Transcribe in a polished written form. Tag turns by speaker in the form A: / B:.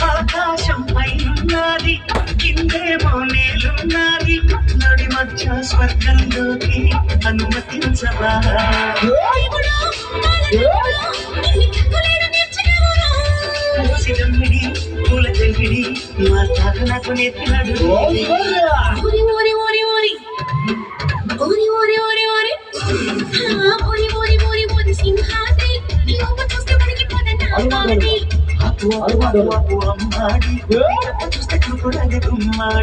A: ఆకాశం పైనున్నది కిందేమో నేలున్నది నడి మధ్య స్వర్గంలోకి అనుమతించవా సిగమ్మిడి పూల చెల్లిడి మా తాత నాకు నేర్పినాడు
B: ఓరి ఓరి ఓరి ఓరి ఓరి ఓరి ఓరి ఓరి ఓరి ఓరి ఓరి ఓరి సింహాద్రి నీ ఊప చూస్తే మనకి పోదండి
A: అమ్మాడి చూస్తే కూడా గుమ్మాడి